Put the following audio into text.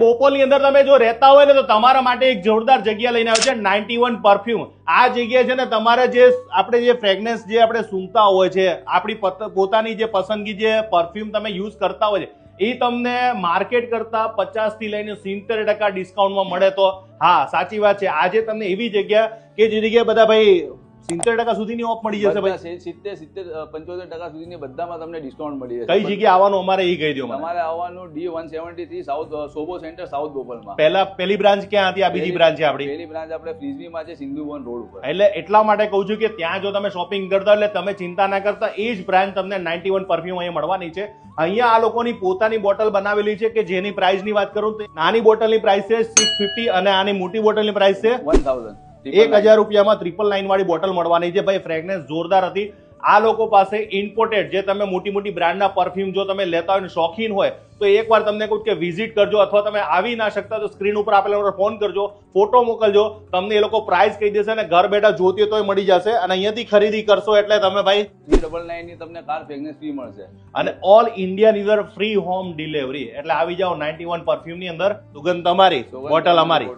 બોપલની અંદર તમે જો રહેતા હોય ને તો તમારા માટે એક જોરદાર જગ્યા લઈને આવ્યો છે 91 પરફ્યુમ. આ જગ્યા છે ને તમારે જે આપણે જે ફ્રેગ્રન્સ જે આપણે સૂંઘતા હોય છે, આપણી પોતાની જે પસંદગી જે પરફ્યુમ તમે યુઝ કરતા હોય છે એ તમને માર્કેટ કરતા 50 થી લઈને 70% ડિસ્કાઉન્ટમાં મળે. તો હા, સાચી વાત છે. આજે તમને એવી જગ્યા કે જે જગ્યાએ બધા ભાઈ 70% સુધીની ઓફ મળી જશે ભાઈ. 70-75% સુધીની બધામાં તમને ડિસ્કાઉન્ટ મળી જશે. કઈ જગ્યાએ આવવાનું અમારે એ કહી દો. તમારે આવવાનું D173 સાઉથ સોબો સેન્ટર સાઉથ બોપલમાં. પહેલી બ્રાન્ચ ક્યાં હતી? આ બીજી બ્રાન્ચ છે આપણી. પહેલી બ્રાન્ચ આપણે ફ્રીઝબીમાં છે, સિંધુવન રોડ ઉપર. એટલે એટલા માટે કહું છું કે ત્યાં જો તમે શોપિંગ કરતા એટલે તમે ચિંતા ના કરતા, એ જ બ્રાન્ચ તમને 91 પરફ્યુમ અહીંયા મળવાની છે. અહીંયા આ લોકોની પોતાની બોટલ બનાવેલી છે કે જેની પ્રાઇસની વાત કરું તો નાની બોટલની પ્રાઇસ છે 650 અને આની મોટી બોટલની પ્રાઇસ છે 1000. 1000 રૂપિયામાં 999 વાળી બોટલ મળવાની છે. ભાઈ ફ્રેગ્રન્સ જોરદાર હતી. આ લોકો પાસે ઇમ્પોર્ટેડ જે તમે મોટી મોટી બ્રાન્ડના પરફ્યુમ જો તમે લેતા હોય, શોખીન હોય તો એકવાર તમને કહું કે વિઝિટ કરજો, અથવા તમે આવી ના શકતા તો સ્ક્રીન ઉપર આપેલા નંબર ફોન કરજો, ફોટો મોકલજો, તમને એ લોકો પ્રાઇસ કહી દેશે અને ઘર બેઠા જોતી હોય તોય મળી જશે. અને અહીંયાથી ખરીદી કરશો એટલે તમે ભાઈ 399 ની તમને કાર ફ્રેગ્રન્સ ફ્રી મળશે અને ઓલ ઇન્ડિયા ની અંદર ફ્રી હોમ ડિલિવરી. એટલે આવી જાઓ 91 પરફ્યુમ ની અંદર, સુગંધ તમારી, બોટલ અમારી.